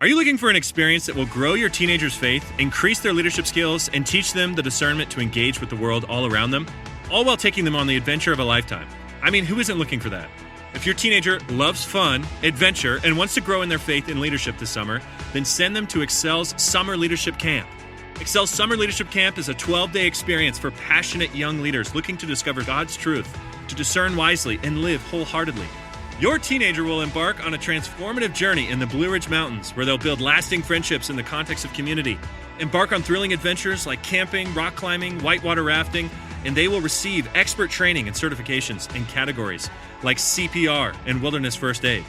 Are you looking for an experience that will grow your teenagers' faith, increase their leadership skills, and teach them the discernment to engage with the world all around them, all while taking them on the adventure of a lifetime? I mean, who isn't looking for that? If your teenager loves fun, adventure, and wants to grow in their faith and leadership this summer, then send them to Excel's Summer Leadership Camp. Excel's Summer Leadership Camp is a 12-day experience for passionate young leaders looking to discover God's truth, to discern wisely, and live wholeheartedly. Your teenager will embark on a transformative journey in the Blue Ridge Mountains, where they'll build lasting friendships in the context of community, embark on thrilling adventures like camping, rock climbing, whitewater rafting, and they will receive expert training and certifications in categories like CPR and wilderness first aid.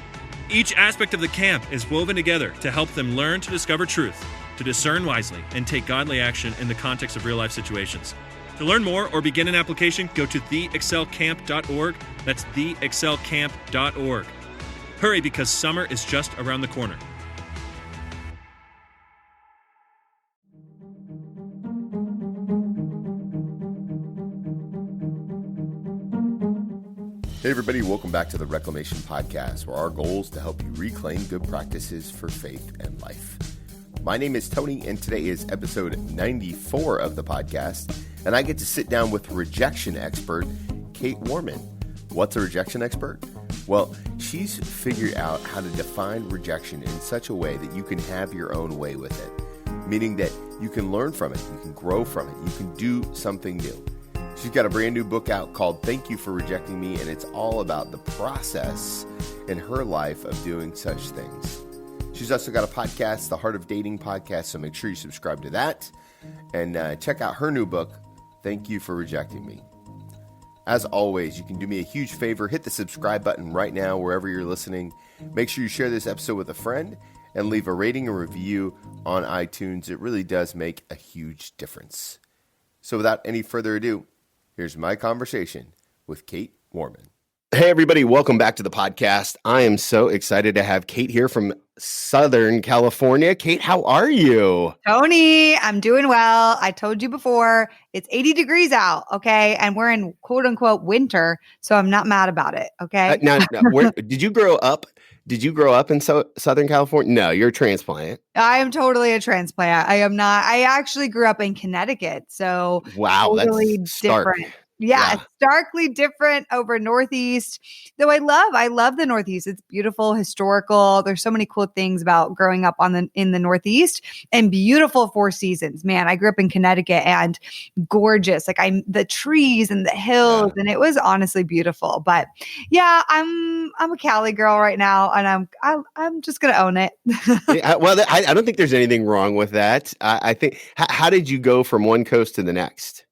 Each aspect of the camp is woven together to help them learn to discover truth, to discern wisely, and take godly action in the context of real-life situations. To learn more or begin an application, go to theexcelcamp.org. That's theexcelcamp.org. Hurry, because summer is just around the corner. Hey everybody, welcome back to the Reclamation Podcast, where our goal is to help you reclaim good practices for faith and life. My name is Tony, and today is episode 94 of the podcast, and I get to sit down with rejection expert Kait Warman. What's a rejection expert? Well, she's figured out how to define rejection in such a way that you can have your own way with it, meaning that you can learn from it, you can grow from it, you can do something new. She's got a brand new book out called Thank You for Rejecting Me, and it's all about the process in her life of doing such things. She's also got a podcast, the Heart of Dating podcast, so make sure you subscribe to that and check out her new book, Thank You for Rejecting Me. As always, you can do me a huge favor, hit the subscribe button right now wherever you're listening. Make sure you share this episode with a friend and leave a rating and review on iTunes. It really does make a huge difference. So without any further ado, here's my conversation with Kait Warman. Hey, everybody. Welcome back to the podcast. I am so excited to have Kait here from Southern California. Kait, how are you? Tony, I'm doing well. I told you before, it's 80 degrees out, okay? And we're in quote unquote winter, so I'm not mad about it, okay? Now where, did you grow up? Did you grow up in Southern California? No, you're a transplant. I am totally a transplant. I am not. I actually grew up in Connecticut, so wow, totally that's stark. different. Yeah, it's starkly different over Northeast. Though I love the Northeast. It's beautiful, historical. There's so many cool things about growing up in the Northeast, and beautiful four seasons. Man, I grew up in Connecticut, and gorgeous. Like the trees and the hills, and it was honestly beautiful. But yeah, I'm a Cali girl right now, and I'm just gonna own it. Well, I don't think there's anything wrong with that. I think. How did you go from one coast to the next?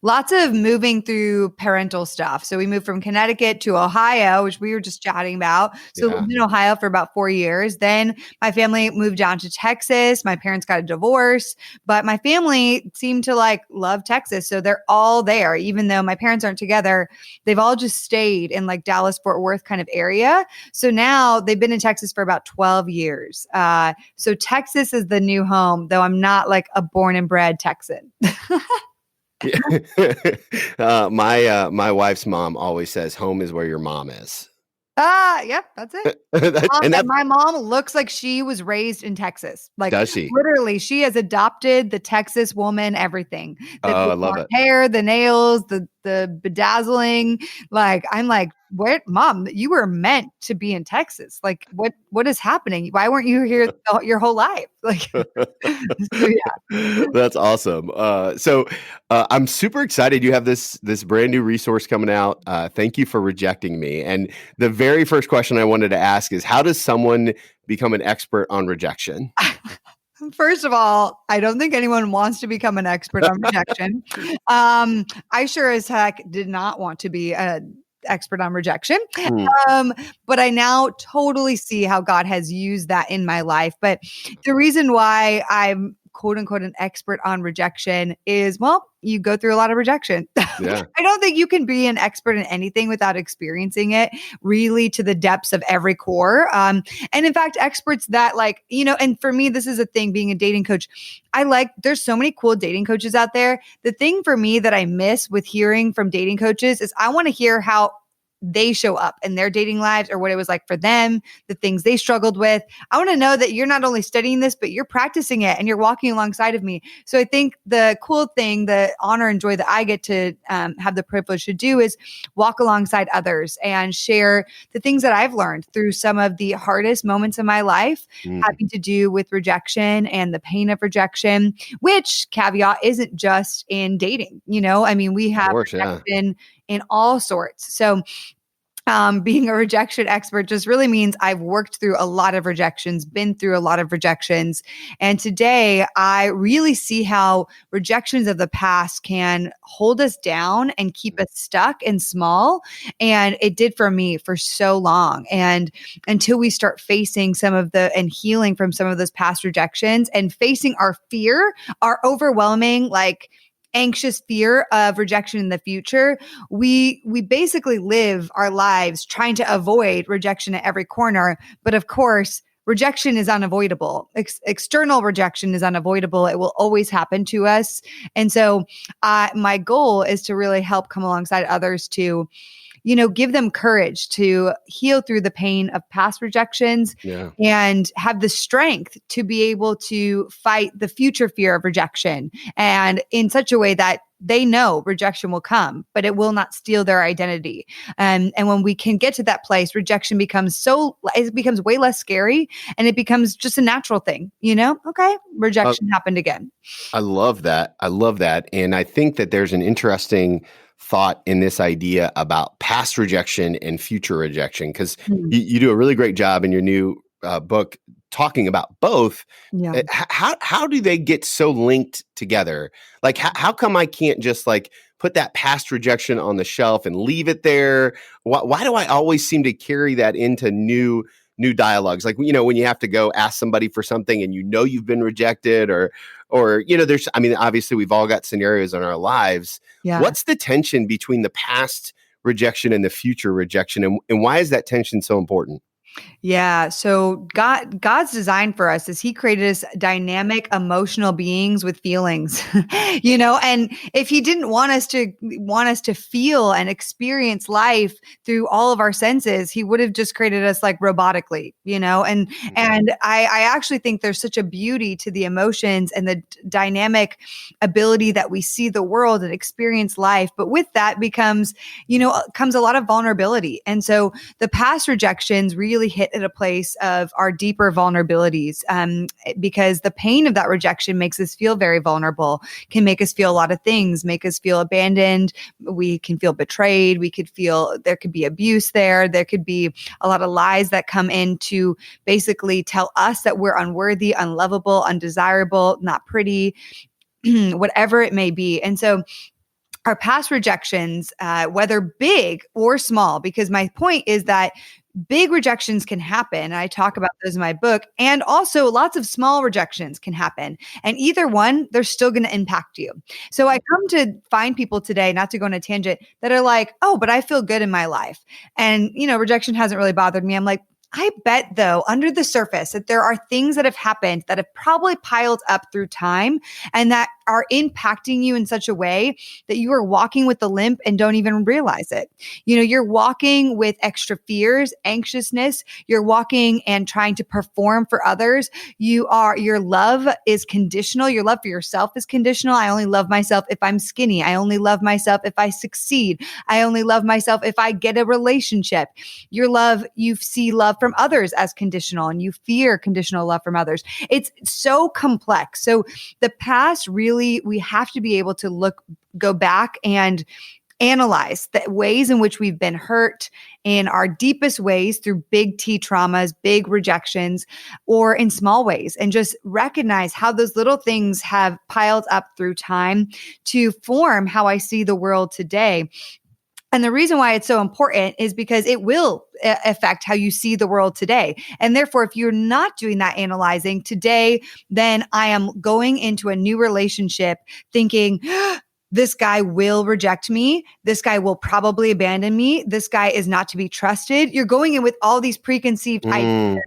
Lots of moving through parental stuff. So we moved from Connecticut to Ohio, which we were just chatting about. So we lived in Ohio for about 4 years. Then my family moved down to Texas. My parents got a divorce, but my family seemed to love Texas. So they're all there, even though my parents aren't together. They've all just stayed in Dallas, Fort Worth kind of area. So now they've been in Texas for about 12 years. So Texas is the new home, though I'm not a born and bred Texan. My wife's mom always says home is where your mom is. Yeah, that's it. My mom looks like she was raised in Texas. Does she? Literally, she has adopted the Texas woman, everything. I love it. Hair, the nails, the bedazzling. I'm like, where, Mom, you were meant to be in Texas. What is happening? Why weren't you here your whole life? So, yeah. That's awesome. So I'm super excited. You have this brand new resource coming out. Thank you for rejecting me. And the very first question I wanted to ask is, how does someone become an expert on rejection? First of all, I don't think anyone wants to become an expert on rejection. I sure as heck did not want to be an expert on rejection. But I now totally see how God has used that in my life. But the reason why I'm quote unquote an expert on rejection is, well, you go through a lot of rejection. Yeah. I don't think you can be an expert in anything without experiencing it really to the depths of every core. And in fact, experts that and for me, this is a thing being a dating coach. There's so many cool dating coaches out there. The thing for me that I miss with hearing from dating coaches is I want to hear how they show up in their dating lives or what it was like for them, the things they struggled with. I want to know that you're not only studying this, but you're practicing it and you're walking alongside of me. So I think the cool thing, the honor and joy that I get to have the privilege to do is walk alongside others and share the things that I've learned through some of the hardest moments in my life, having to do with rejection and the pain of rejection, which caveat isn't just in dating. I mean, we have rejection in all sorts. So being a rejection expert just really means I've worked through a lot of rejections, been through a lot of rejections. And today I really see how rejections of the past can hold us down and keep us stuck and small. And it did for me for so long. And until we start facing and healing from some of those past rejections and facing our fear, our overwhelming, anxious fear of rejection in the future, we basically live our lives trying to avoid rejection at every corner. But of course, rejection is unavoidable. External rejection is unavoidable. It will always happen to us. And so my goal is to really help come alongside others to give them courage to heal through the pain of past rejections and have the strength to be able to fight the future fear of rejection, and in such a way that they know rejection will come, but it will not steal their identity. And when we can get to that place, rejection becomes way less scary, and it becomes just a natural thing. Okay, rejection happened again. I love that. And I think that there's an interesting thought in this idea about past rejection and future rejection, because you do a really great job in your new book talking about both. Yeah. How do they get so linked together? How come I can't just put that past rejection on the shelf and leave it there? Why do I always seem to carry that into new dialogues? When you have to go ask somebody for something and you've been rejected, or obviously we've all got scenarios in our lives. Yeah. What's the tension between the past rejection and the future rejection? And why is that tension so important? Yeah. So God's design for us is He created us dynamic, emotional beings with feelings, and if He didn't want us to feel and experience life through all of our senses, He would have just created us robotically, and I actually think there's such a beauty to the emotions and the dynamic ability that we see the world and experience life. But with that comes a lot of vulnerability. And so the past rejections really hit at a place of our deeper vulnerabilities, because the pain of that rejection makes us feel very vulnerable, can make us feel a lot of things, make us feel abandoned. We can feel betrayed. We could feel there could be abuse there. There could be a lot of lies that come in to basically tell us that we're unworthy, unlovable, undesirable, not pretty, whatever it may be. And so our past rejections, whether big or small, because my point is that big rejections can happen, and I talk about those in my book, and also lots of small rejections can happen. And either one, they're still going to impact you. So I come to find people today, not to go on a tangent, that are like, oh, but I feel good in my life. And, rejection hasn't really bothered me. I'm like, I bet though, under the surface, that there are things that have happened that have probably piled up through time and that are impacting you in such a way that you are walking with the limp and don't even realize it. You're walking with extra fears, anxiousness. You're walking and trying to perform for others. Your love is conditional. Your love for yourself is conditional. I only love myself if I'm skinny. I only love myself if I succeed. I only love myself if I get a relationship. You see love from others as conditional, and you fear conditional love from others. It's so complex. So the past really, we have to be able to go back and analyze the ways in which we've been hurt in our deepest ways through big T traumas, big rejections, or in small ways, and just recognize how those little things have piled up through time to form how I see the world today. And the reason why it's so important is because it will affect how you see the world today. And therefore, if you're not doing that analyzing today, then I am going into a new relationship thinking, this guy will reject me. This guy will probably abandon me. This guy is not to be trusted. You're going in with all these preconceived ideas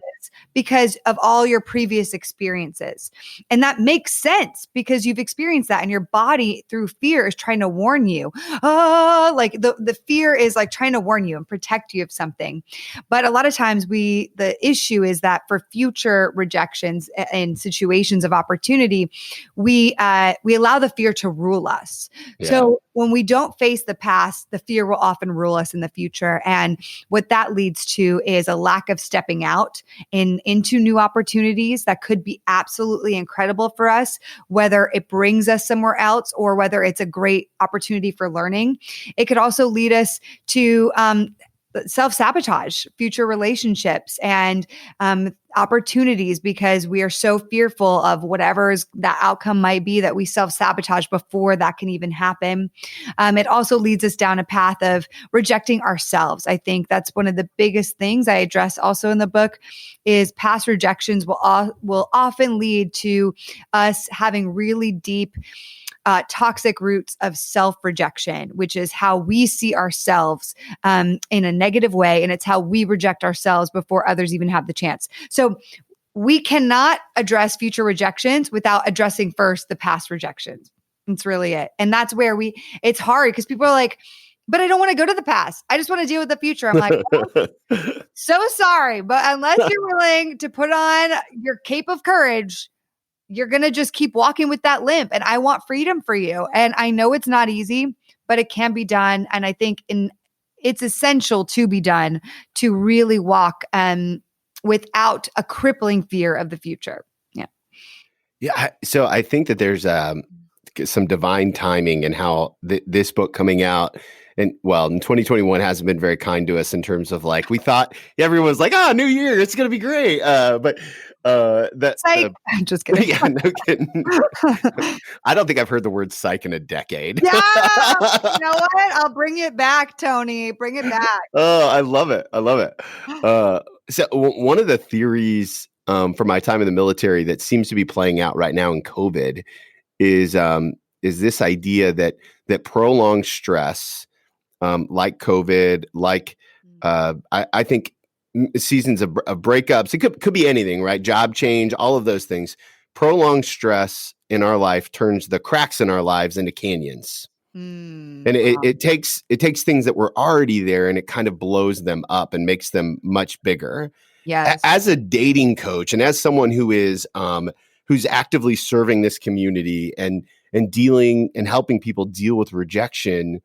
because of all your previous experiences. And that makes sense because you've experienced that, and your body through fear is trying to warn you. Like the fear is like trying to warn you and protect you of something. But a lot of times the issue is that for future rejections and situations of opportunity, we allow the fear to rule us. Yeah. So when we don't face the past, the fear will often rule us in the future. And what that leads to is a lack of stepping out into new opportunities that could be absolutely incredible for us, whether it brings us somewhere else or whether it's a great opportunity for learning. It could also lead us to self-sabotage future relationships and opportunities because we are so fearful of whatever's that outcome might be that we self-sabotage before that can even happen. It also leads us down a path of rejecting ourselves. I think that's one of the biggest things I address also in the book is past rejections will often lead to us having really deep toxic roots of self-rejection, which is how we see ourselves in a negative way. And it's how we reject ourselves before others even have the chance. So we cannot address future rejections without addressing first the past rejections. That's really it. And that's where it's hard because people are like, but I don't want to go to the past. I just want to deal with the future. I'm like, well, so sorry, but unless you're willing to put on your cape of courage, you're going to just keep walking with that limp. And I want freedom for you. And I know it's not easy, but it can be done. And I think it's essential to be done to really walk without a crippling fear of the future. Yeah. Yeah. So I think that there's some divine timing in how this book coming out. And well, in 2021 hasn't been very kind to us in terms of like, we thought everyone's like, new year, it's going to be great. But I'm just kidding. Yeah, no kidding. I don't think I've heard the word psych in a decade. Yeah. You know what? I'll bring it back, Tony. Bring it back. Oh, I love it. I love it. So one of the theories from my time in the military that seems to be playing out right now in COVID is this idea that prolonged stress, like COVID, like I think seasons of breakups, it could be anything, right? Job change, all of those things. Prolonged stress in our life turns the cracks in our lives into canyons. And it takes things that were already there and it kind of blows them up and makes them much bigger. Yes. As a dating coach and as someone who is who's actively serving this community and dealing and helping people deal with rejection,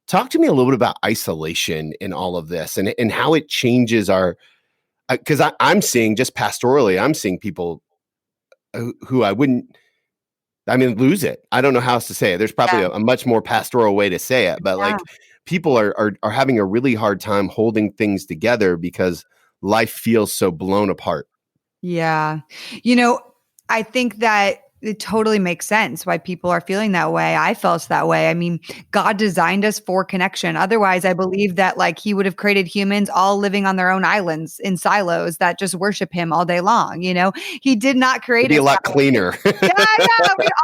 talk to me a little bit about isolation in all of this and how it changes because I'm seeing just pastorally, I'm seeing people who lose it. I don't know how else to say it. There's probably a much more pastoral way to say it, but like people are having a really hard time holding things together because life feels so blown apart. Yeah. I think that it totally makes sense why people are feeling that way. I felt that way. I mean, God designed us for connection. Otherwise, I believe that like he would have created humans all living on their own islands in silos that just worship him all day long. He did not create It'd be a lot cleaner. We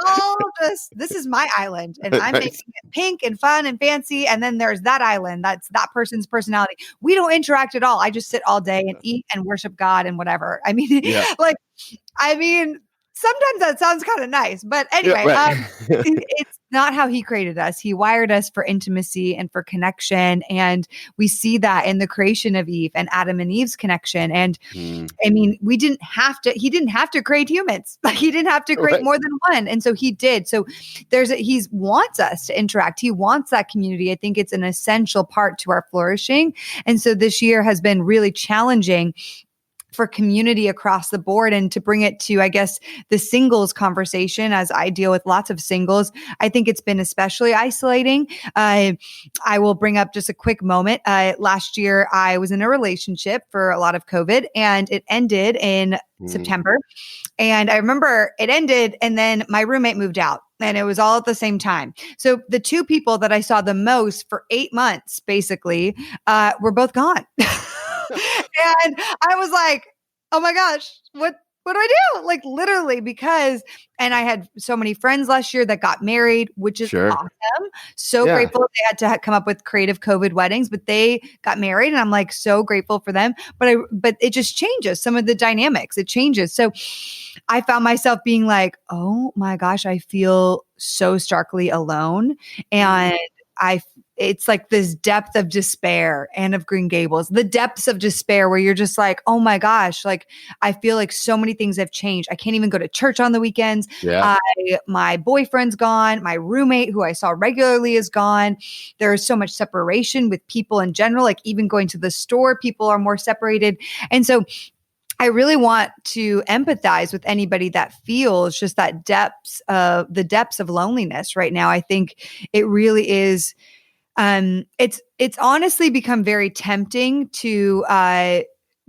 all this is my island and I'm making it pink and fun and fancy. And then there's that island. That's that person's personality. We don't interact at all. I just sit all day and eat and worship God and whatever. I mean, sometimes that sounds kind of nice, but anyway, it's not how he created us. He wired us for intimacy and for connection. And we see that in the creation of Eve and Adam and Eve's connection. And I mean, he didn't have to create humans. He didn't have to create more than one. And so he did. So he wants us to interact. He wants that community. I think it's an essential part to our flourishing. And so this year has been really challenging for community across the board and to bring it to, I guess, the singles conversation as I deal with lots of singles. I think it's been especially isolating. I will bring up just a quick moment. Last year, I was in a relationship for a lot of COVID and it ended in September. And I remember it ended and then my roommate moved out. And it was all at the same time. So the two people that I saw the most for 8 months, basically, were both gone. And I was like, oh my gosh, what do I do? Like literally and I had so many friends last year that got married, which is Sure. awesome. So Yeah. grateful they had to come up with creative COVID weddings, but they got married and I'm like so grateful for them. But it just changes some of the dynamics. It changes. So I found myself being like, oh my gosh, I feel so starkly alone. And it's like this depth of despair and of Green Gables, the depths of despair where you're just like, oh my gosh, like I feel like so many things have changed. I can't even go to church on the weekends. Yeah. My boyfriend's gone. My roommate who I saw regularly is gone. There is so much separation with people in general, like even going to the store, people are more separated. And so I really want to empathize with anybody that feels just that depths of loneliness right now. I think it really is. It's honestly become very tempting to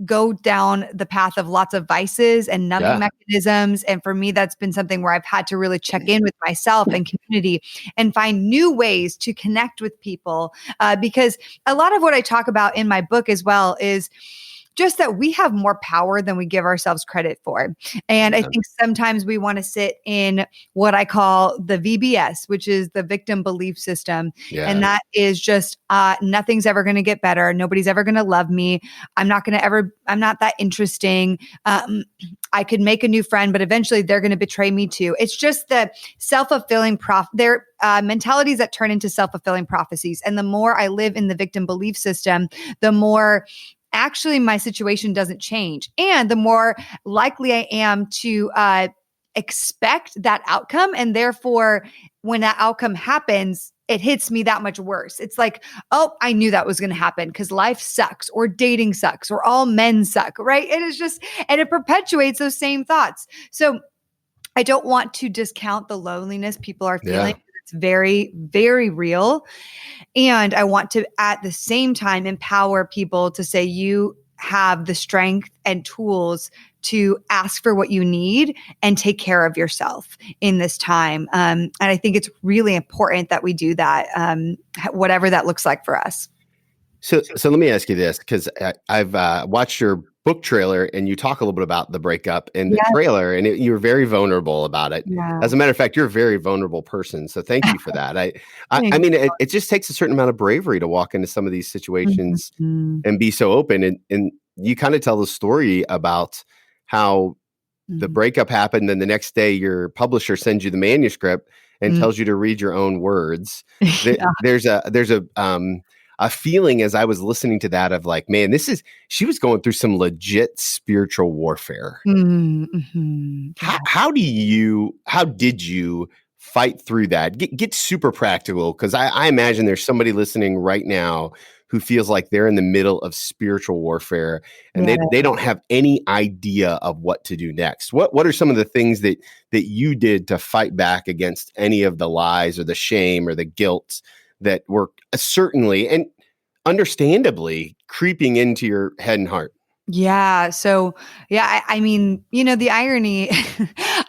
go down the path of lots of vices and numbing mechanisms. And for me, that's been something where I've had to really check in with myself and community and find new ways to connect with people. Because a lot of what I talk about in my book as well is just that we have more power than we give ourselves credit for. And I think sometimes we want to sit in what I call the VBS, which is the victim belief system. Yeah. And that is just nothing's ever going to get better. Nobody's ever going to love me. I'm not that interesting. I could make a new friend, but eventually they're going to betray me too. It's just the self-fulfilling they're mentalities that turn into self-fulfilling prophecies. And the more I live in the victim belief system, the more actually my situation doesn't change. And the more likely I am to expect that outcome. And therefore, when that outcome happens, it hits me that much worse. It's like, oh, I knew that was going to happen because life sucks or dating sucks or all men suck, right? And it perpetuates those same thoughts. So I don't want to discount the loneliness people are feeling. Yeah. It's very, very real. And I want to, at the same time, empower people to say you have the strength and tools to ask for what you need and take care of yourself in this time. And I think it's really important that we do that, whatever that looks like for us. So let me ask you this, because I've watched your book trailer and you talk a little bit about the breakup in the trailer, and you were very vulnerable about it. Yeah. As a matter of fact, you're a very vulnerable person. So thank you for that. I mean, it just takes a certain amount of bravery to walk into some of these situations and be so open. And you kind of tell the story about how the breakup happened. Then the next day, your publisher sends you the manuscript and tells you to read your own words. There's a feeling as I was listening to that of like, man, she was going through some legit spiritual warfare. Mm-hmm. How did you fight through that? Get super practical. Cause I imagine there's somebody listening right now who feels like they're in the middle of spiritual warfare and they don't have any idea of what to do next. What are some of the things that you did to fight back against any of the lies or the shame or the guilt that were certainly and understandably creeping into your head and heart? Yeah. So, I mean, the irony,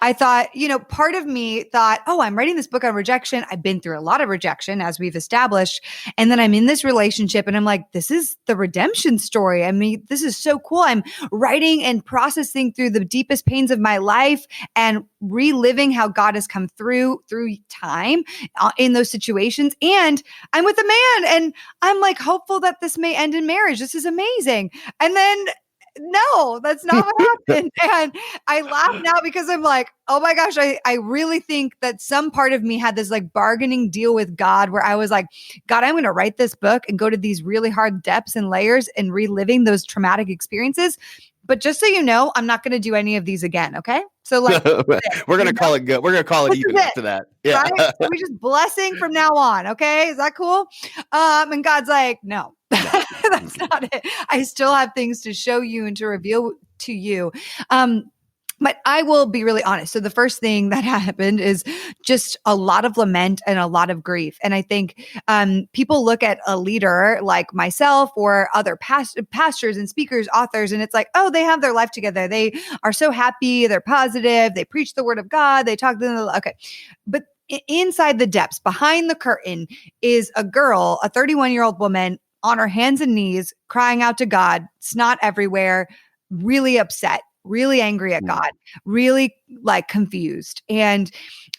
I thought, part of me thought, oh, I'm writing this book on rejection. I've been through a lot of rejection, as we've established. And then I'm in this relationship and I'm like, this is the redemption story. I mean, this is so cool. I'm writing and processing through the deepest pains of my life and reliving how God has come through time in those situations. And I'm with a man and I'm like hopeful that this may end in marriage. This is amazing. And then no, that's not what happened. And I laugh now because I'm like, oh my gosh, I really think that some part of me had this like bargaining deal with God where I was like, God, I'm going to write this book and go to these really hard depths and layers and reliving those traumatic experiences. But just so you know, I'm not going to do any of these again. Okay. So like, we're going to call it good. We're going to call it even after that. Yeah. Right? So we're just blessing from now on. Okay. Is that cool? And God's like, no. That's not it. I still have things to show you and to reveal to you. But I will be really honest. So the first thing that happened is just a lot of lament and a lot of grief. And I think people look at a leader like myself or other pastors and speakers, authors, and it's like, oh, they have their life together. They are so happy. They're positive. They preach the word of God. They talk to them. Okay. But inside the depths, behind the curtain, is a girl, a 31-year-old woman on her hands and knees, crying out to God, snot everywhere, really upset, really angry at God, really like confused. And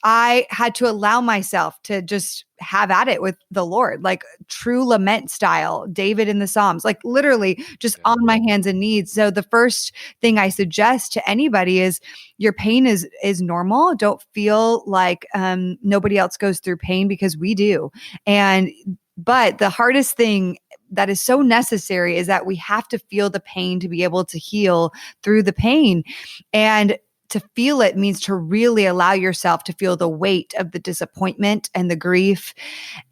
I had to allow myself to just have at it with the Lord, like true lament style, David in the Psalms, like literally just on my hands and knees. So the first thing I suggest to anybody is your pain is normal. Don't feel like nobody else goes through pain, because we do. But the hardest thing that is so necessary is that we have to feel the pain to be able to heal through the pain. And to feel it means to really allow yourself to feel the weight of the disappointment and the grief.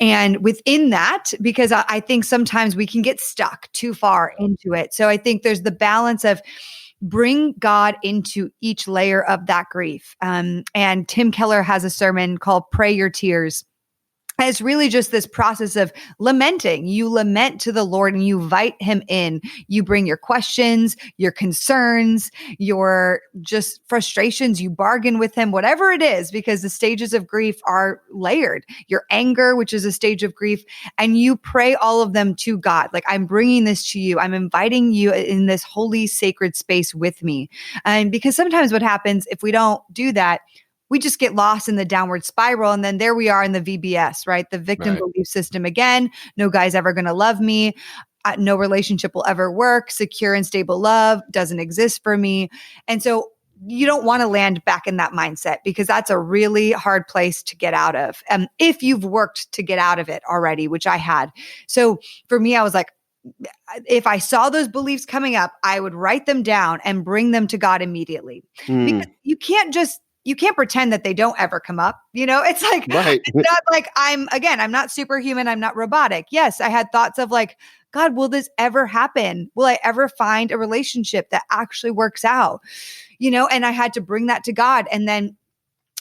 And within that, because I think sometimes we can get stuck too far into it. So I think there's the balance of bring God into each layer of that grief. And Tim Keller has a sermon called Pray Your Tears. And it's really just this process of lamenting. You lament to the Lord and you invite him in. You bring your questions, your concerns, your just frustrations. You bargain with him, whatever it is, because the stages of grief are layered. Your anger, which is a stage of grief, and you pray all of them to God. Like, I'm bringing this to you. I'm inviting you in this holy, sacred space with me. And because sometimes what happens if we don't do that, we just get lost in the downward spiral. And then there we are in the VBS, right? The victim belief system again. No guy's ever going to love me. No relationship will ever work. Secure and stable love doesn't exist for me. And so you don't want to land back in that mindset, because that's a really hard place to get out of. If you've worked to get out of it already, which I had. So for me, I was like, if I saw those beliefs coming up, I would write them down and bring them to God immediately. Because you can't pretend that they don't ever come up. It's like, it's not like I'm not superhuman. I'm not robotic. Yes, I had thoughts of like, God, will this ever happen? Will I ever find a relationship that actually works out? And I had to bring that to God and then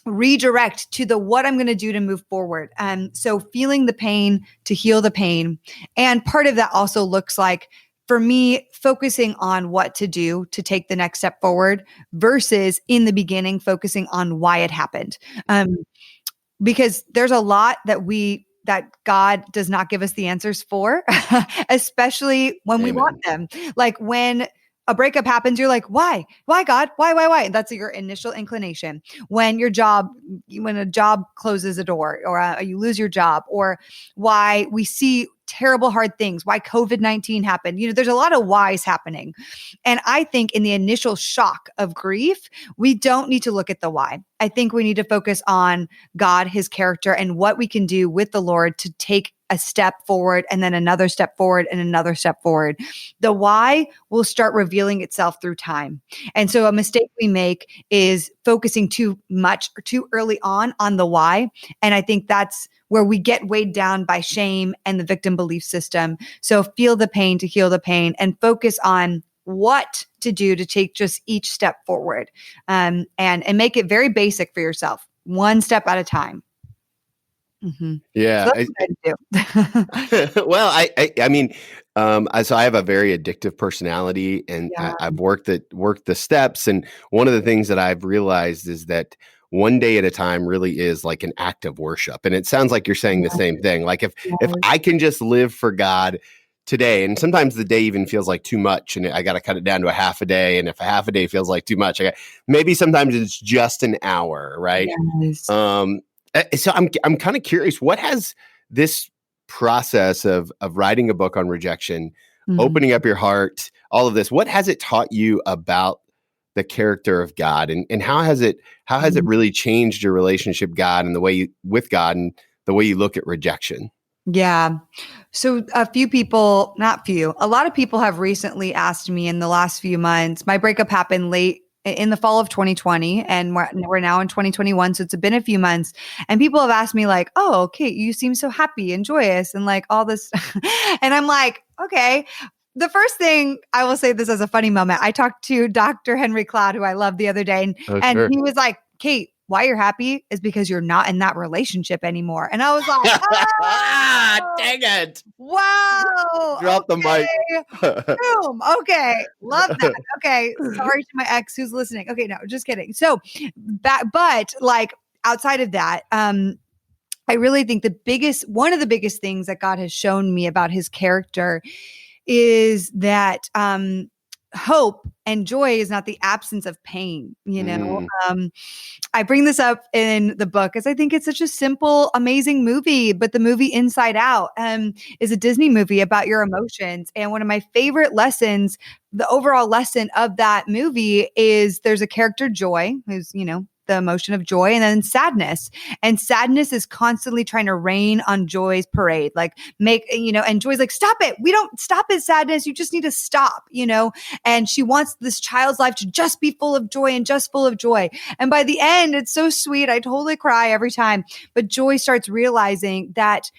redirect to the what I'm going to do to move forward. So feeling the pain to heal the pain. And part of that also looks like, for me, focusing on what to do to take the next step forward versus in the beginning, focusing on why it happened. Because there's a lot that God does not give us the answers for, especially when we want them. Like when a breakup happens, you're like, why? Why, God? Why? And that's your initial inclination. When a job closes a door, or you lose your job, or why we see terrible, hard things, why COVID-19 happened. There's a lot of whys happening. And I think in the initial shock of grief, we don't need to look at the why. I think we need to focus on God, his character, and what we can do with the Lord to take a step forward and then another step forward and another step forward. The why will start revealing itself through time. And so a mistake we make is focusing too much or too early on the why. And I think that's where we get weighed down by shame and the victim belief system. So feel the pain to heal the pain and focus on what to do to take just each step forward, and make it very basic for yourself, one step at a time. Mm-hmm. Yeah. So that's what I do. Well, I mean, so I have a very addictive personality, and I've worked the steps. And one of the things that I've realized is that one day at a time really is like an act of worship. And it sounds like you're saying the same thing. Like if I can just live for God today, and sometimes the day even feels like too much, and I got to cut it down to a half a day. And if a half a day feels like too much, maybe sometimes it's just an hour, right? Yes. So I'm kind of curious, what has this process of writing a book on rejection, opening up your heart, all of this, what has it taught you about the character of God, and how has it really changed your relationship God and the way with God and the way you look at rejection? Yeah. So a lot of people have recently asked me in the last few months. My breakup happened late in the fall of 2020, and we're now in 2021. So it's been a few months, and people have asked me like, "Oh, Kait, you seem so happy and joyous and like all this," and I'm like, okay. The first thing I will say, this as a funny moment, I talked to Dr. Henry Cloud, who I love, the other day, and he was like, "Kait, why you're happy is because you're not in that relationship anymore." And I was like, oh, dang it. Wow. Drop the mic. Boom. Okay. Love that. Okay. Sorry to my ex who's listening. Okay. No, just kidding. So, but like outside of that, I really think one of the biggest things that God has shown me about his character is that, hope and joy is not the absence of pain. I bring this up in the book because I think it's such a simple, amazing movie. But the movie Inside Out is a Disney movie about your emotions. And one of my favorite lessons, the overall lesson of that movie is there's a character, Joy, who's, the emotion of joy, and then sadness. And sadness is constantly trying to rain on joy's parade, and joy's like, stop it. We don't stop it, sadness. You just need to stop, and she wants this child's life to just be full of joy and just full of joy. And by the end, it's so sweet. I totally cry every time. But Joy starts realizing that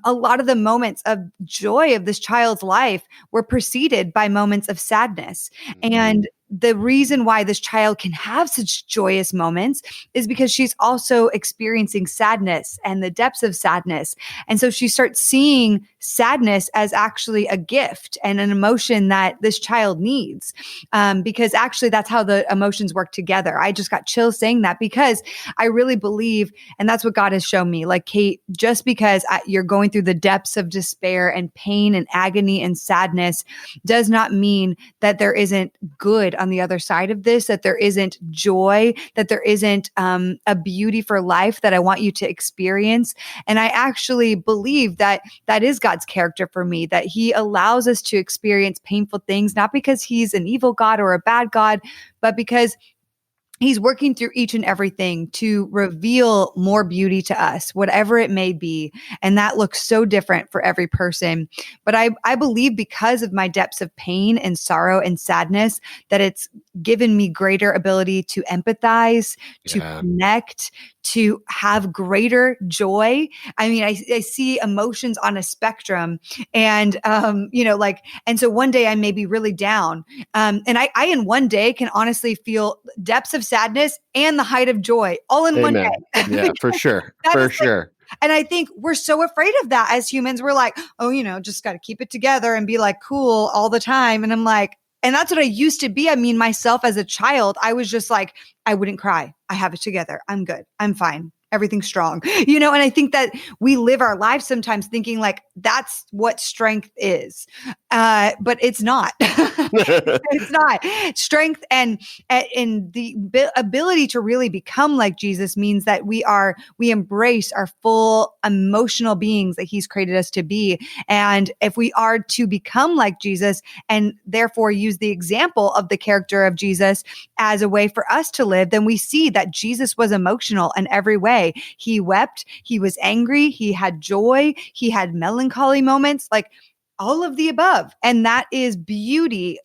a lot of the moments of joy of this child's life were preceded by moments of sadness. And the reason why this child can have such joyous moments is because she's also experiencing sadness and the depths of sadness. And so she starts seeing sadness as actually a gift and an emotion that this child needs, because actually that's how the emotions work together. I just got chills saying that because I really believe, and that's what God has shown me, like, Kate, just because you're going through the depths of despair and pain and agony and sadness does not mean that there isn't good on the other side of this, that there isn't joy, that there isn't a beauty for life that I want you to experience. And I actually believe that that is God's character for me, that he allows us to experience painful things, not because he's an evil God or a bad God, but because he's working through each and everything to reveal more beauty to us, whatever it may be. And that looks so different for every person. But I believe because of my depths of pain and sorrow and sadness, that it's given me greater ability to empathize, to connect, to have greater joy. I mean, I see emotions on a spectrum, and, and so one day I may be really down. And I in one day can honestly feel depths of sadness and the height of joy all in one day. Yeah, for sure. For sure. And I think we're so afraid of that as humans. We're like, just got to keep it together and be like cool all the time. And I'm like, and that's what I used to be. I mean, myself as a child, I was just like, I wouldn't cry. I have it together. I'm good. I'm fine. Everything's strong, and I think that we live our lives sometimes thinking like that's what strength is. But it's not. It's not. Strength and the ability to really become like Jesus means that we embrace our full emotional beings that he's created us to be. And if we are to become like Jesus and therefore use the example of the character of Jesus as a way for us to live, then we see that Jesus was emotional in every way. He wept, he was angry, he had joy, he had melancholy moments, like all of the above. And that is beauty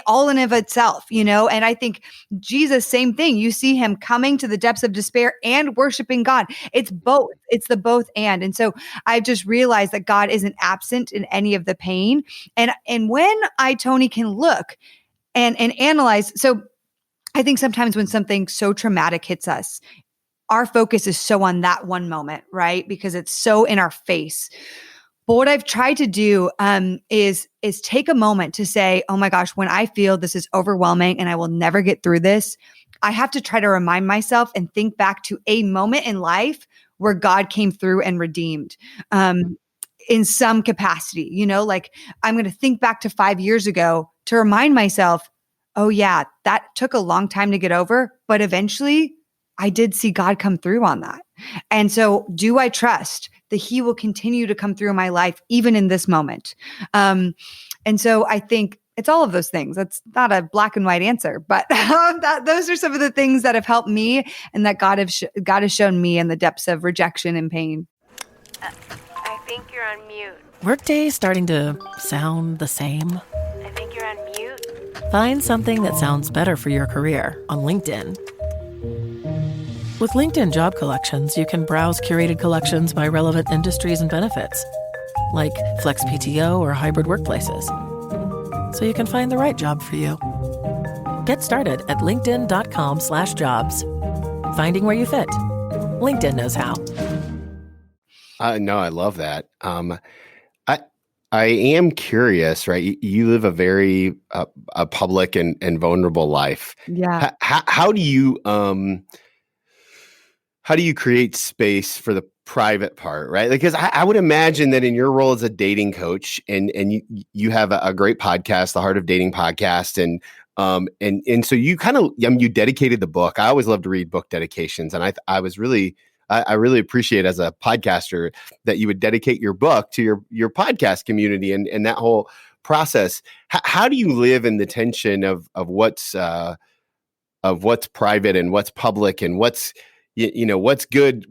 all in of itself, and I think Jesus, same thing. You see him coming to the depths of despair and worshiping God. It's both. It's the both and. And so I've just realized that God isn't absent in any of the pain. And when Tony, can look and analyze. So I think sometimes when something so traumatic hits us, our focus is so on that one moment, right? Because it's so in our face. But what I've tried to do is take a moment to say, oh my gosh, when I feel this is overwhelming and I will never get through this, I have to try to remind myself and think back to a moment in life where God came through and redeemed in some capacity. Like I'm going to think back to 5 years ago to remind myself, oh yeah, that took a long time to get over, but eventually I did see God come through on that. And so do I trust that he will continue to come through my life, even in this moment? And so I think it's all of those things. That's not a black and white answer, but those are some of the things that have helped me and that God has shown me in the depths of rejection and pain. I think you're on mute. Workday starting to sound the same? I think you're on mute. Find something that sounds better for your career on LinkedIn. With LinkedIn Job Collections, you can browse curated collections by relevant industries and benefits, like flex PTO or hybrid workplaces, so you can find the right job for you. Get started at linkedin.com/jobs. Finding where you fit. LinkedIn knows how. No, I love that. I am curious, right? You live a very a public and vulnerable life. Yeah. How do you you create space for the private part, right? Because I would imagine that in your role as a dating coach, and you have a great podcast, the Heart of Dating podcast, and so you kind of, you dedicated the book. I always love to read book dedications, and I was really, I really appreciate as a podcaster that you would dedicate your book to your podcast community and that whole process. How do you live in the tension of what's private and what's public and what's good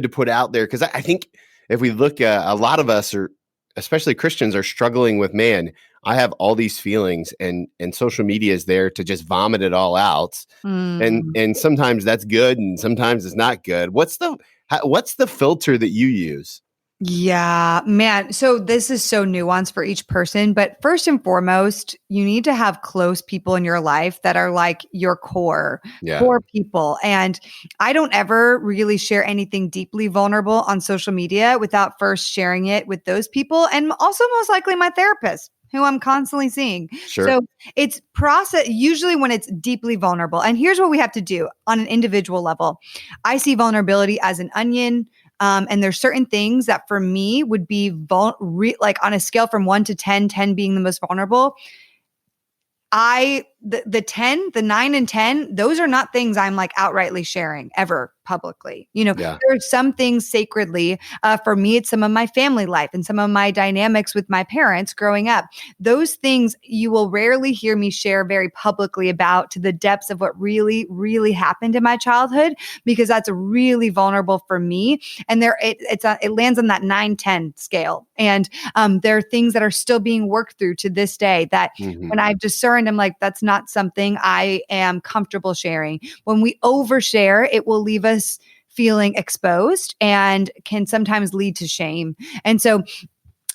to put out there? Because I think if we look, a lot of us are, especially Christians, are struggling with, man, I have all these feelings, and social media is there to just vomit it all out. And sometimes that's good, and sometimes it's not good. What's the filter that you use? Yeah, man. So this is so nuanced for each person, but first and foremost, you need to have close people in your life that are like your core people. And I don't ever really share anything deeply vulnerable on social media without first sharing it with those people, and also most likely my therapist, who I'm constantly seeing. Sure. So it's process usually when it's deeply vulnerable. And here's what we have to do on an individual level. I see vulnerability as an onion. And there's certain things that for me would be like on a scale from 1 to 10, 10 being the most vulnerable. The 9 and 10, those are not things I'm like outrightly sharing ever publicly. There's some things sacredly. For me, it's some of my family life and some of my dynamics with my parents growing up. Those things you will rarely hear me share very publicly about to the depths of what really, really happened in my childhood, because that's really vulnerable for me. And it lands on that 9-10 scale. And there are things that are still being worked through to this day that when I've discerned, I'm like, that's not something I am comfortable sharing. When we overshare, it will leave us feeling exposed and can sometimes lead to shame. And so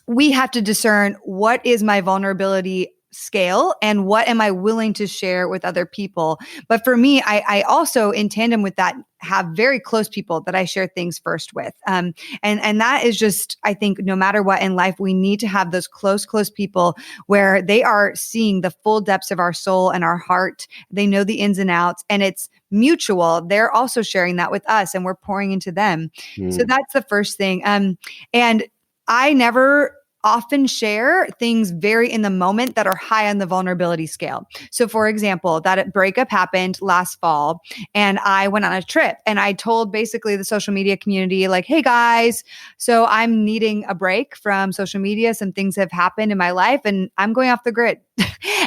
we have to discern, what is my vulnerability scale and what am I willing to share with other people? But for me, I also, in tandem with that, have very close people that I share things first with. And that is just, I think, no matter what in life, we need to have those close people where they are seeing the full depths of our soul and our heart. They know the ins and outs, and it's mutual. They're also sharing that with us, and we're pouring into them. So that's the first thing. And I never often share things very in the moment that are high on the vulnerability scale. So for example, that breakup happened last fall, and I went on a trip, and I told basically the social media community, like, hey guys, so I'm needing a break from social media. Some things have happened in my life and I'm going off the grid.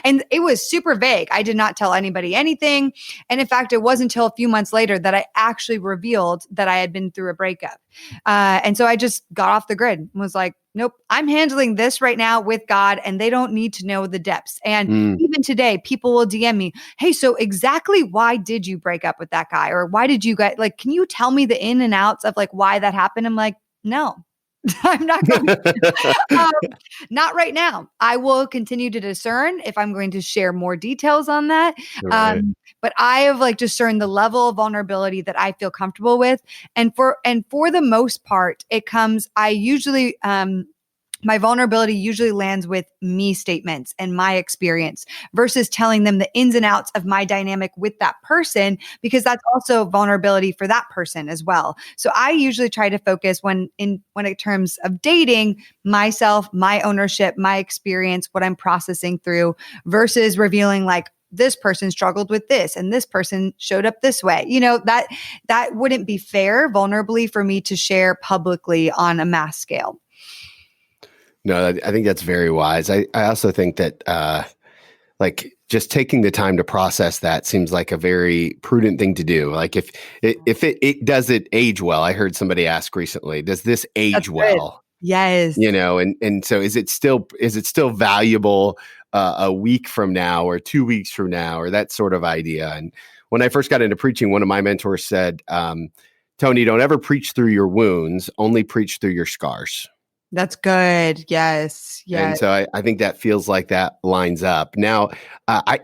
And it was super vague. I did not tell anybody anything. And in fact, it wasn't until a few months later that I actually revealed that I had been through a breakup. And so I just got off the grid and was like, nope, I'm handling this right now with God, and they don't need to know the depths. And even today, people will DM me, hey, so exactly why did you break up with that guy? Or why did you guys, like, can you tell me the in and outs of like why that happened? I'm like, no. I'm not going not right now. I will continue to discern if I'm going to share more details on that. Right. But I have like discerned the level of vulnerability that I feel comfortable with. And for the most part, it comes, I usually, my vulnerability usually lands with me statements and my experience versus telling them the ins and outs of my dynamic with that person, because that's also vulnerability for that person as well. So I usually try to focus when in terms of dating, myself, my ownership, my experience, what I'm processing through, versus revealing like, this person struggled with this and this person showed up this way. That wouldn't be fair vulnerably for me to share publicly on a mass scale. No, I think that's very wise. I also think that like just taking the time to process that seems like a very prudent thing to do. Like if it does it age well? I heard somebody ask recently, does this age well? Yes. And so is it still valuable a week from now or 2 weeks from now, or that sort of idea? And when I first got into preaching, one of my mentors said, Tony, don't ever preach through your wounds, only preach through your scars. That's good. Yes. And so I think that feels like that lines up. Now,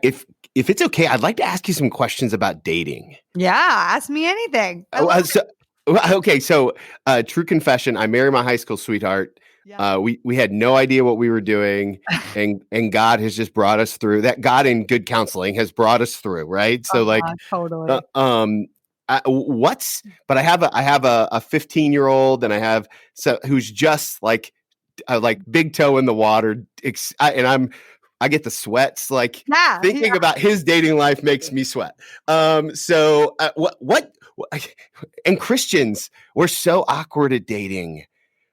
if it's okay, I'd like to ask you some questions about dating. Yeah, ask me anything. So true confession, I married my high school sweetheart. Yeah. We had no idea what we were doing, and God has just brought us through that. God in good counseling has brought us through, right? So Totally. But I have a 15-year-old, and I have who's just like big toe in the water, I get the sweats. Like thinking about his dating life makes me sweat. So what? And Christians, we're so awkward at dating.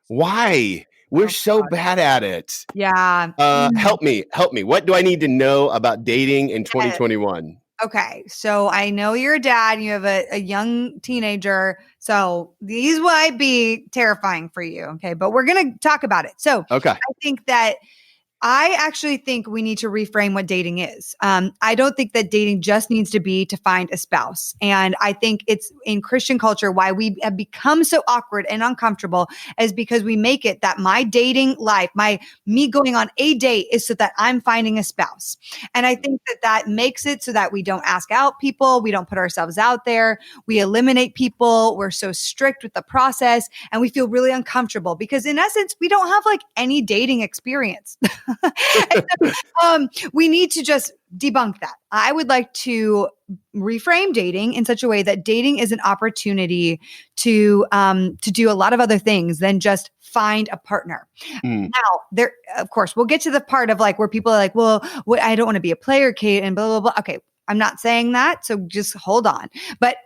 Why? We're so bad at it. Yeah. Help me. What do I need to know about dating in 2021? Okay. So I know you're a dad and you have a young teenager. So these might be terrifying for you. Okay. But we're going to talk about it. So I actually think we need to reframe what dating is. I don't think that dating just needs to be to find a spouse. And I think it's in Christian culture why we have become so awkward and uncomfortable is because we make it that my dating life, me going on a date is so that I'm finding a spouse. And I think that makes it so that we don't ask out people. We don't put ourselves out there. We eliminate people. We're so strict with the process and we feel really uncomfortable because in essence, we don't have like any dating experience. We need to just debunk that. I would like to reframe dating in such a way that dating is an opportunity to do a lot of other things than just find a partner. Now, there, of course, we'll get to the part of like where people are like, well, I don't want to be a player, Kate, and blah, blah, blah. Okay. I'm not saying that. So just hold on. But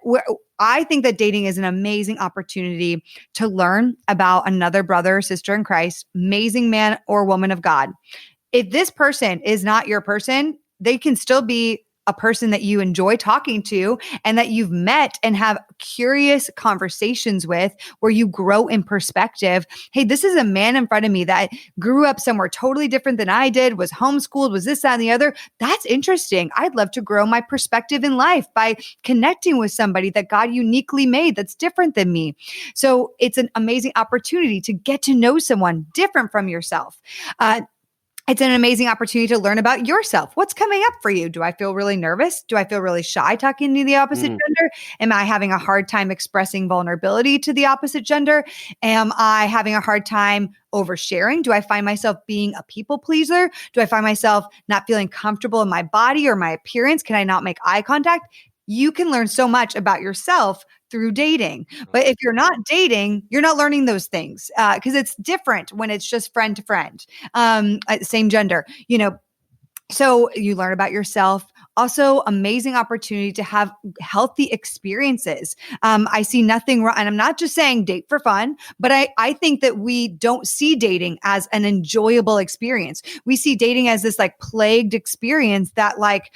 I think that dating is an amazing opportunity to learn about another brother or sister in Christ, amazing man or woman of God. If this person is not your person, they can still be a person that you enjoy talking to and that you've met and have curious conversations with where you grow in perspective. Hey, this is a man in front of me that grew up somewhere totally different than I did, was homeschooled, was this, that, and the other. That's interesting. I'd love to grow my perspective in life by connecting with somebody that God uniquely made that's different than me. So it's an amazing opportunity to get to know someone different from yourself. It's an amazing opportunity to learn about yourself. What's coming up for you? Do I feel really nervous? Do I feel really shy talking to the opposite gender? Am I having a hard time expressing vulnerability to the opposite gender? Am I having a hard time oversharing? Do I find myself being a people pleaser? Do I find myself not feeling comfortable in my body or my appearance? Can I not make eye contact? You can learn so much about yourself through dating. But if you're not dating, you're not learning those things because it's different when it's just friend to friend, same gender, so you learn about yourself. Also, amazing opportunity to have healthy experiences. I see nothing wrong. And I'm not just saying date for fun, but I think that we don't see dating as an enjoyable experience. We see dating as this like plagued experience that like,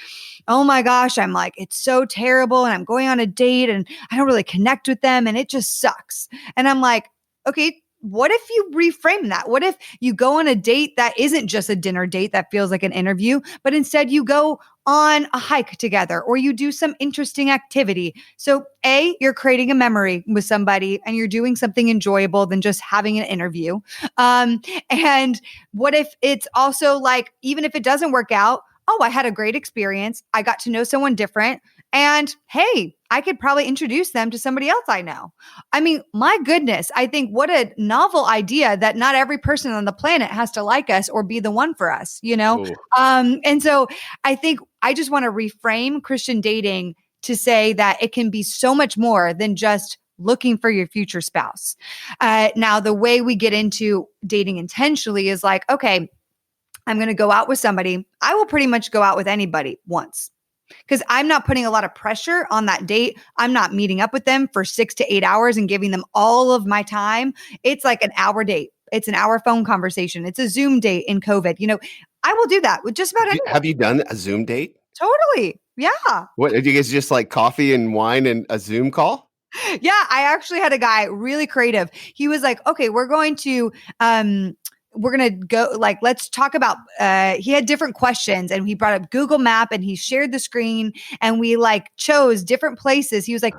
oh my gosh, I'm like, it's so terrible. And I'm going on a date and I don't really connect with them and it just sucks. And I'm like, okay, what if you reframe that? What if you go on a date that isn't just a dinner date that feels like an interview, but instead you go on a hike together or you do some interesting activity? So you're creating a memory with somebody and you're doing something enjoyable than just having an interview. And what if it's also like, even if it doesn't work out, I had a great experience. I got to know someone different. And hey, I could probably introduce them to somebody else I know. I mean, my goodness, I think what a novel idea that not every person on the planet has to like us or be the one for us, And so I think I just want to reframe Christian dating to say that it can be so much more than just looking for your future spouse. Now, the way we get into dating intentionally is like, okay, I'm going to go out with somebody. I will pretty much go out with anybody once because I'm not putting a lot of pressure on that date. I'm not meeting up with them for 6 to 8 hours and giving them all of my time. It's like an hour date. It's an hour phone conversation. It's a Zoom date in COVID. I will do that with just about anyone. Have you done a Zoom date? Totally. Yeah. What, did you guys just like coffee and wine and a Zoom call? Yeah. I actually had a guy really creative. He was like, okay, we're going to go, like, let's talk about, he had different questions and he brought up Google Map and he shared the screen and we like chose different places. He was like,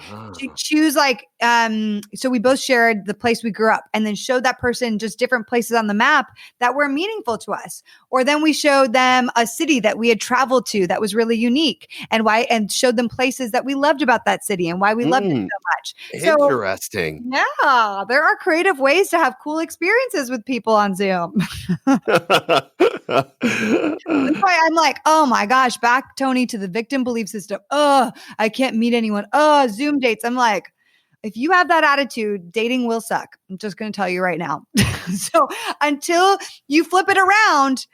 choose like, so we both shared the place we grew up and then showed that person just different places on the map that were meaningful to us. Or then we showed them a city that we had traveled to that was really unique and showed them places that we loved about that city and why we loved it so much. Interesting. So, yeah, there are creative ways to have cool experiences with people on Zoom. them. That's why I'm like, oh my gosh, back Tony to the victim belief system. Oh, I can't meet anyone. Oh, Zoom dates. I'm like, if you have that attitude, dating will suck. I'm just going to tell you right now. So until you flip it around,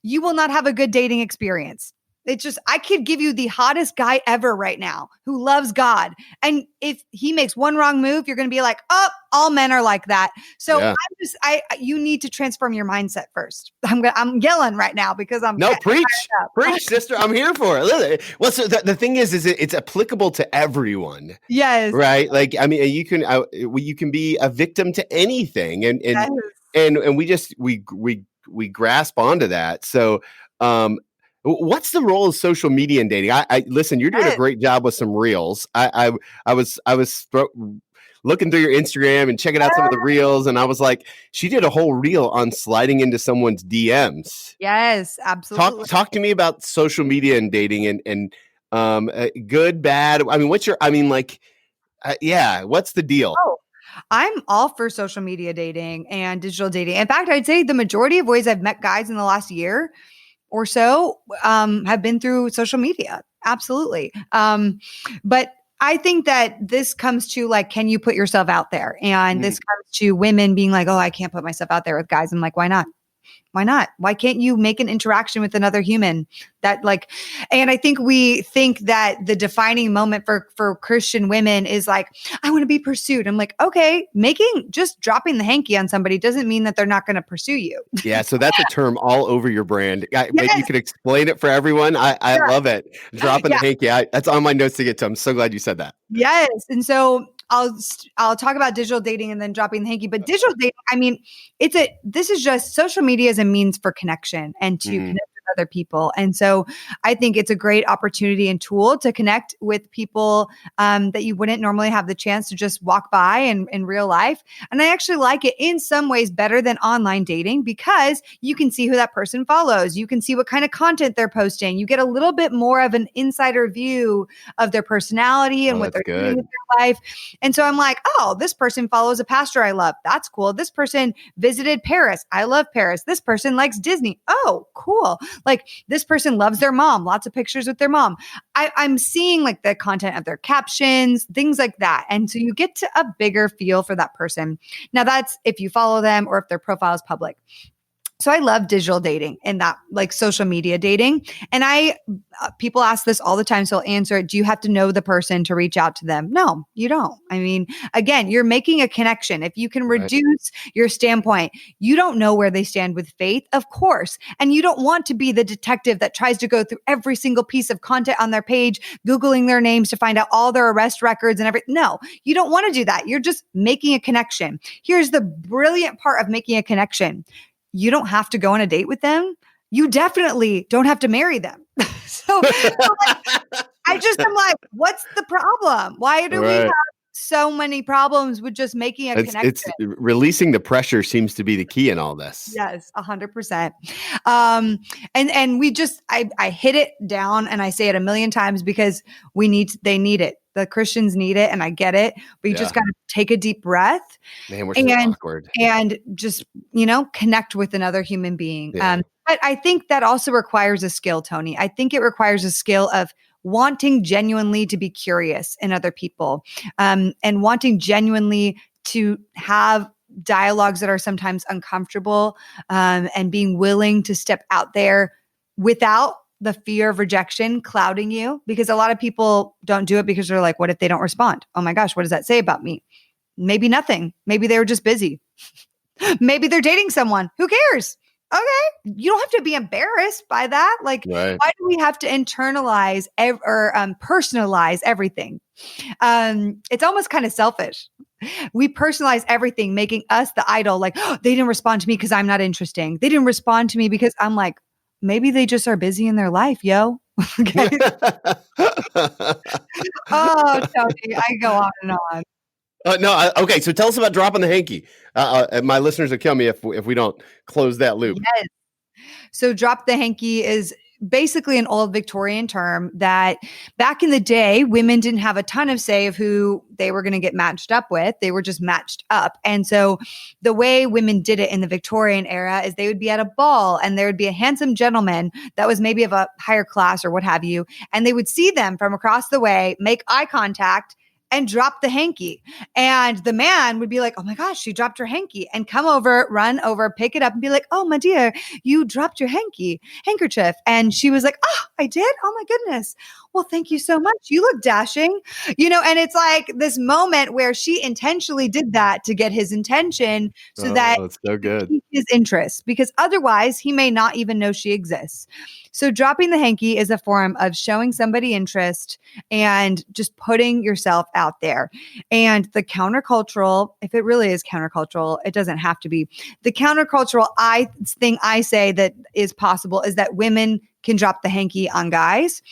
you will not have a good dating experience. It's just, I could give you the hottest guy ever right now who loves God. And if he makes one wrong move, you're going to be like, oh, all men are like that. So you need to transform your mindset first. I'm yelling right now because I'm preach, sister. I'm here for it. Well, so the thing is it's applicable to everyone. Yes. Right. Like, I mean, you can be a victim to anything. And we grasp onto that. So, what's the role of social media in dating? I listen, you're doing a great job with some reels. I was looking through your Instagram and checking out some of the reels, and I was like, she did a whole reel on sliding into someone's DMs. Yes, absolutely. Talk to me about social media and dating and good, bad. I mean, what's the deal? Oh, I'm all for social media dating and digital dating. In fact, I'd say the majority of ways I've met guys in the last year or so have been through social media. Absolutely. But I think that this comes to like, can you put yourself out there? And this comes to women being like, oh, I can't put myself out there with guys. I'm like, why not? Why not? Why can't you make an interaction with another human that like, and I think we think that the defining moment for Christian women is like, I want to be pursued. I'm like, okay, just dropping the hanky on somebody doesn't mean that they're not going to pursue you. Yeah. So that's a term all over your brand. Maybe you could explain it for everyone. I love it. Dropping the hanky. That's on my notes to get to. I'm so glad you said that. Yes. And so I'll talk about digital dating and then dropping the hanky, but digital dating, I mean, this is just social media is a means for connection and to connect with other people. And so I think it's a great opportunity and tool to connect with people that you wouldn't normally have the chance to just walk by in real life. And I actually like it in some ways better than online dating because you can see who that person follows. You can see what kind of content they're posting. You get a little bit more of an insider view of their personality and what they're doing with their life. And so I'm like, oh, this person follows a pastor I love. That's cool. This person visited Paris. I love Paris. This person likes Disney. Oh, cool. Like this person loves their mom. Lots of pictures with their mom. I'm seeing like the content of their captions, things like that. And so you get to a bigger feel for that person. Now that's if you follow them or if their profile is public. So I love digital dating and that like social media dating. And people ask this all the time. So I'll answer it. Do you have to know the person to reach out to them? No, you don't. I mean, again, you're making a connection. If you can reduce your standpoint, you don't know where they stand with faith, of course. And you don't want to be the detective that tries to go through every single piece of content on their page, Googling their names to find out all their arrest records and everything. No, you don't want to do that. You're just making a connection. Here's the brilliant part of making a connection. You don't have to go on a date with them. You definitely don't have to marry them. so like, I'm like, what's the problem? Why do we have so many problems with just making a connection? It's releasing the pressure seems to be the key in all this. Yes, 100%. And we just, I hit it down and I say it a million times because they need it. The Christians need it, and I get it. But you just got to take a deep breath. Man, we're so awkward. And just, connect with another human being. Yeah. But I think that also requires a skill, Tony. I think it requires a skill of wanting genuinely to be curious in other people, and wanting genuinely to have dialogues that are sometimes uncomfortable, and being willing to step out there without the fear of rejection clouding you, because a lot of people don't do it because they're like, what if they don't respond? Oh my gosh, what does that say about me? Maybe nothing. Maybe they were just busy. Maybe they're dating someone. Who cares? Okay. You don't have to be embarrassed by that. Like, why do we have to internalize or personalize everything? It's almost kind of selfish. We personalize everything, making us the idol. Like, oh, they didn't respond to me because I'm not interesting. They didn't respond to me because I'm like, maybe they just are busy in their life, yo. Okay. Oh, Tony, I go on and on. Okay. So tell us about dropping the hanky. My listeners will kill me if we don't close that loop. Yes. So drop the hanky is basically an old Victorian term that back in the day, women didn't have a ton of say of who they were going to get matched up with. They were just matched up. And so the way women did it in the Victorian era is they would be at a ball and there would be a handsome gentleman that was maybe of a higher class or what have you. And they would see them from across the way, make eye contact, and drop the hanky. And the man would be like, oh my gosh, she dropped her hanky, and come over, run over, pick it up and be like, oh, my dear, you dropped your handkerchief. And she was like, oh, I did? Oh my goodness. Well, thank you so much. You look dashing, and it's like this moment where she intentionally did that to get his attention so that it's so good. pique his interest, because otherwise he may not even know she exists. So dropping the hanky is a form of showing somebody interest and just putting yourself out there. And the countercultural, if it really is countercultural, it doesn't have to be. The countercultural thing I say that is possible is that women can drop the hanky on guys.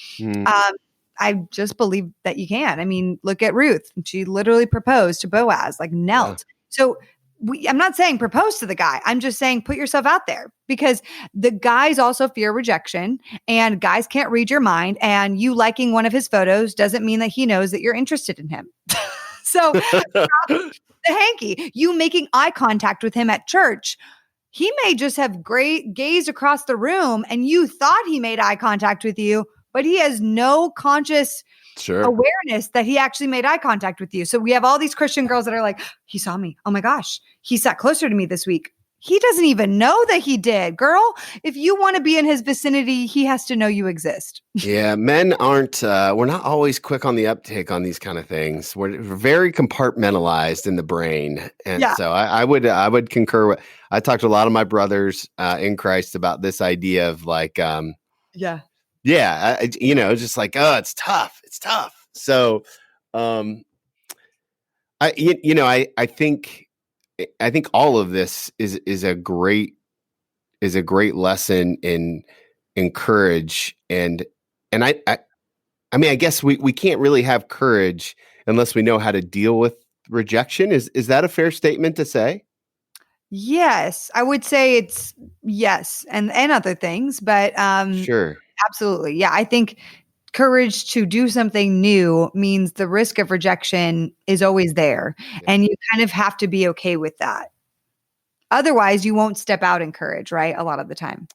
I just believe that you can. I mean, look at Ruth. She literally proposed to Boaz, like knelt. Yeah. So I'm not saying propose to the guy. I'm just saying put yourself out there, because the guys also fear rejection, and guys can't read your mind, and you liking one of his photos doesn't mean that he knows that you're interested in him. So the hanky, you making eye contact with him at church, he may just have great gaze across the room and you thought he made eye contact with you, but he has no conscious awareness that he actually made eye contact with you. So we have all these Christian girls that are like, he saw me. Oh my gosh, he sat closer to me this week. He doesn't even know that he did. Girl, if you want to be in his vicinity, he has to know you exist. Yeah, men aren't, we're not always quick on the uptake on these kind of things. We're very compartmentalized in the brain. And so I would concur with, I talked to a lot of my brothers in Christ about this idea of like, just like, oh, it's tough. It's tough. So, I think all of this is a great lesson in courage, and I mean, I guess we can't really have courage unless we know how to deal with rejection. Is that a fair statement to say? Yes, I would say it's yes, and other things, but sure, absolutely, yeah. I think courage to do something new means the risk of rejection is always there. Yeah. And you kind of have to be okay with that. Otherwise, you won't step out in courage, right? A lot of the time.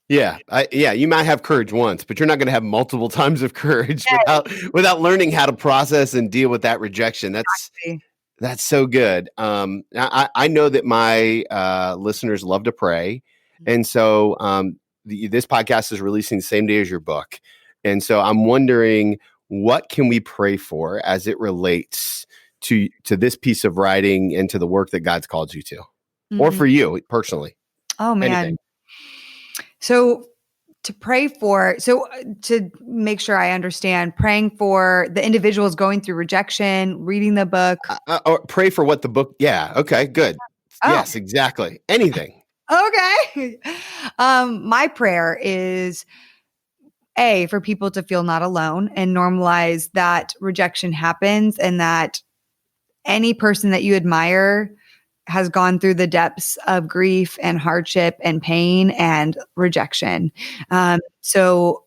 Yeah. You might have courage once, but you're not going to have multiple times of courage without learning how to process and deal with that rejection. That's so good. I know that my listeners love to pray. Mm-hmm. And so this podcast is releasing the same day as your book. And so I'm wondering, what can we pray for as it relates to this piece of writing and to the work that God's called you to, or for you personally? Oh, man. Anything. So to make sure I understand, praying for the individuals going through rejection, reading the book. Or pray for what the book. Yeah. Okay, good. Oh. Yes, exactly. Anything. Okay. My prayer is for people to feel not alone and normalize that rejection happens, and that any person that you admire has gone through the depths of grief and hardship and pain and rejection. So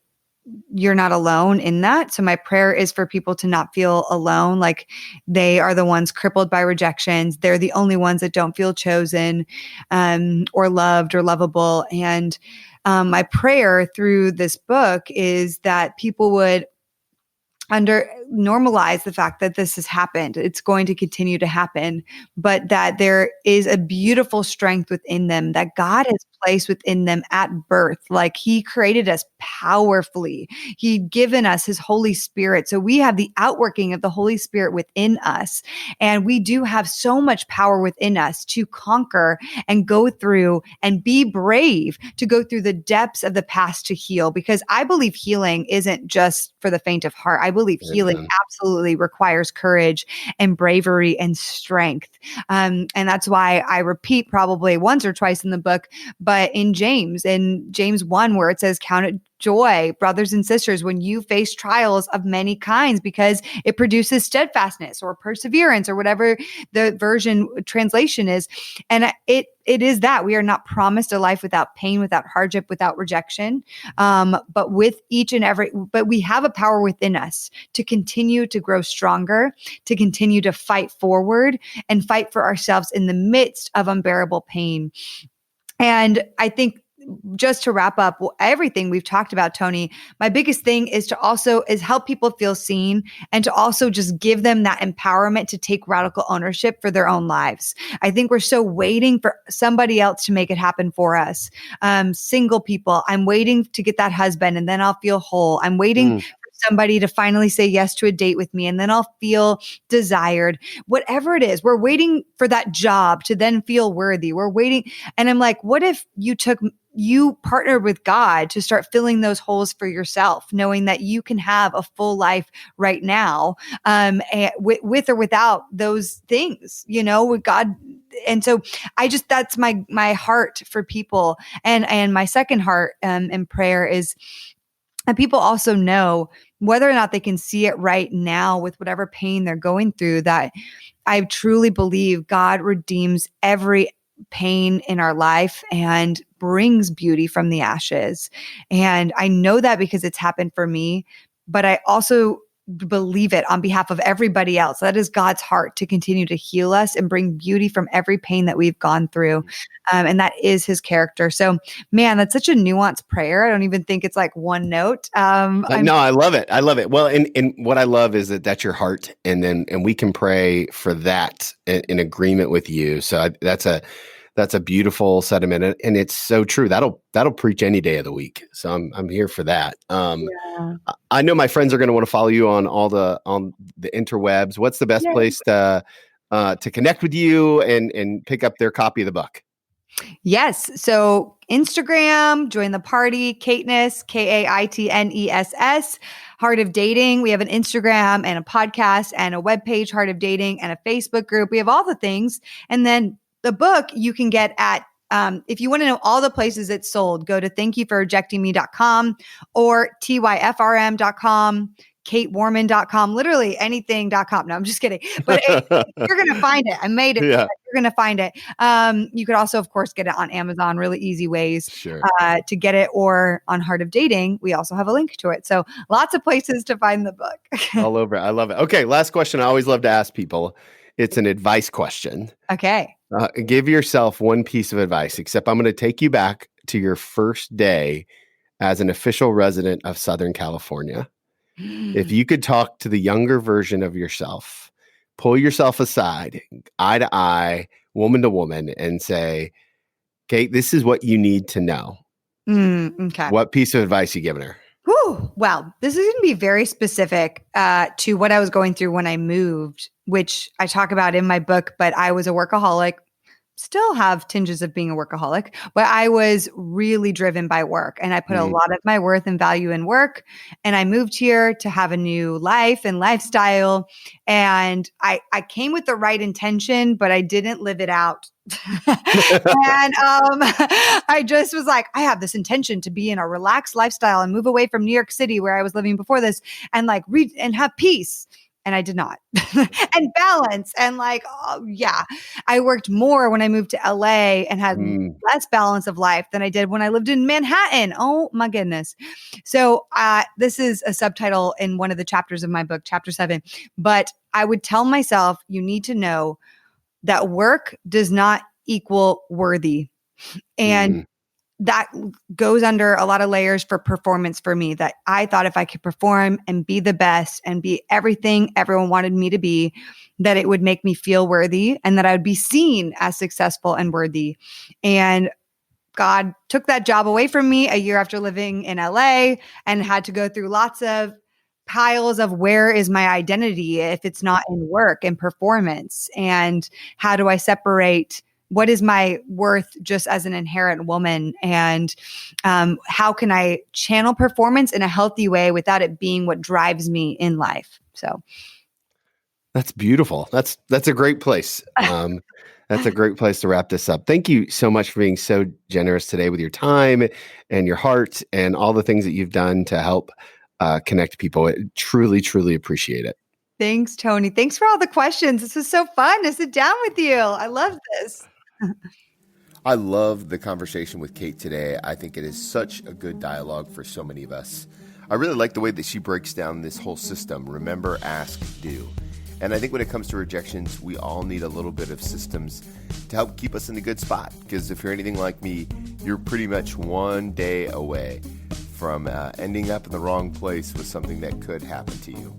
you're not alone in that. So my prayer is for people to not feel alone, like they are the ones crippled by rejections. They're the only ones that don't feel chosen or loved or lovable. And my prayer through this book is that people would normalize the fact that this has happened. It's going to continue to happen, but that there is a beautiful strength within them that God has placed within them at birth. Like he created us powerfully. He'd given us his Holy Spirit. So we have the outworking of the Holy Spirit within us. And we do have so much power within us to conquer and go through and be brave to go through the depths of the past to heal. Because I believe healing isn't just for the faint of heart. I believe healing absolutely requires courage and bravery and strength. And that's why I repeat probably once or twice in the book, but in James 1, where it says, count it joy, brothers and sisters, when you face trials of many kinds, because it produces steadfastness or perseverance or whatever the version translation is. And it is that we are not promised a life without pain, without hardship, without rejection. But with each and every, but we have a power within us to continue to grow stronger, to continue to fight forward and fight for ourselves in the midst of unbearable pain. And I think, just to wrap up everything we've talked about, Tony, my biggest thing is to also help people feel seen, and to also just give them that empowerment to take radical ownership for their own lives. I think we're so waiting for somebody else to make it happen for us. Single people, I'm waiting to get that husband and then I'll feel whole. I'm waiting for somebody to finally say yes to a date with me and then I'll feel desired. Whatever it is, we're waiting for that job to then feel worthy. We're waiting. And I'm like, what if you partnered with God to start filling those holes for yourself, knowing that you can have a full life right now, with or without those things, with God. And so that's my heart for people. And my second heart, in prayer is that people also know, whether or not they can see it right now with whatever pain they're going through, that I truly believe God redeems every pain in our life and brings beauty from the ashes. And I know that because it's happened for me, but I also believe it on behalf of everybody else. That is God's heart, to continue to heal us and bring beauty from every pain that we've gone through. And that is his character. So, man, that's such a nuanced prayer. I don't even think it's like one note. No, I love it. I love it. Well, and what I love is that that's your heart. And we can pray for that in agreement with you. So that's a beautiful sentiment. And it's so true. That'll preach any day of the week. So I'm here for that. Yeah. I know my friends are going to want to follow you on on the interwebs. What's the best place to connect with you and pick up their copy of the book? Yes. So Instagram, join the party, Kaitness, Kaitness, Heart of Dating. We have an Instagram and a podcast and a webpage, Heart of Dating, and a Facebook group. We have all the things. And then the book you can get at, if you want to know all the places it's sold, go to thankyouforrejectingme.com or tyfrm.com, kaitwarman.com, literally anything.com. No, I'm just kidding. But you're going to find it. I made it. Yeah. You're going to find it. You could also, of course, get it on Amazon, really easy ways to get it, or on Heart of Dating. We also have a link to it. So lots of places to find the book. All over. I love it. Okay. Last question. I always love to ask people. It's an advice question. Okay. Give yourself one piece of advice, except I'm going to take you back to your first day as an official resident of Southern California. If you could talk to the younger version of yourself, pull yourself aside, eye to eye, woman to woman, and say, Kait, this is what you need to know. Okay. What piece of advice are you giving her? Whew. Well, this is going to be very specific to what I was going through when I moved, which I talk about in my book, but I was a workaholic, still have tinges of being a workaholic, but I was really driven by work, and I put a lot of my worth and value in work. And I moved here to have a new life and lifestyle. And I came with the right intention, but I didn't live it out. And I just was like, I have this intention to be in a relaxed lifestyle and move away from New York City, where I was living before this, and like read and have peace. And I did not. And balance. And like, I worked more when I moved to LA and had less balance of life than I did when I lived in Manhattan. Oh my goodness. So this is a subtitle in one of the chapters of my book, chapter 7. But I would tell myself, you need to know that work does not equal worthy. And that goes under a lot of layers for performance for me, that I thought if I could perform and be the best and be everything everyone wanted me to be, that it would make me feel worthy and that I would be seen as successful and worthy. And God took that job away from me a year after living in LA, and had to go through lots of piles of where is my identity if it's not in work and performance, and how do I separate what is my worth just as an inherent woman, and how can I channel performance in a healthy way without it being what drives me in life? So That's beautiful. That's a great place. That's a great place to wrap this up. Thank you so much for being so generous today with your time and your heart and all the things that you've done to help connect people. I truly, truly appreciate it. Thanks, Tony. Thanks for all the questions. This was so fun to sit down with you. I love this. I love the conversation with Kait today. I think it is such a good dialogue for so many of us. I really like the way that she breaks down this whole system. Remember, ask, do. And I think when it comes to rejections, we all need a little bit of systems to help keep us in a good spot. Because if you're anything like me, you're pretty much one day away from ending up in the wrong place with something that could happen to you.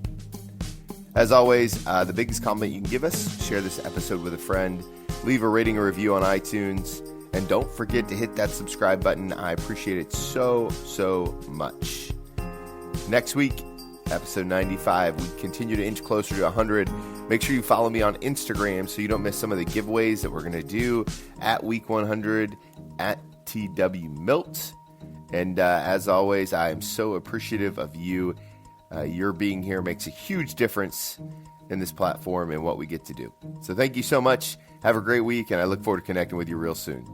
As always, the biggest compliment you can give us, share this episode with a friend, leave a rating or review on iTunes, and don't forget to hit that subscribe button. I appreciate it so, so much. Next week, episode 95, we continue to inch closer to 100. Make sure you follow me on Instagram so you don't miss some of the giveaways that we're going to do at week 100 at TWMilt. And as always, I am so appreciative of you. Your being here makes a huge difference in this platform and what we get to do. So thank you so much. Have a great week, and I look forward to connecting with you real soon.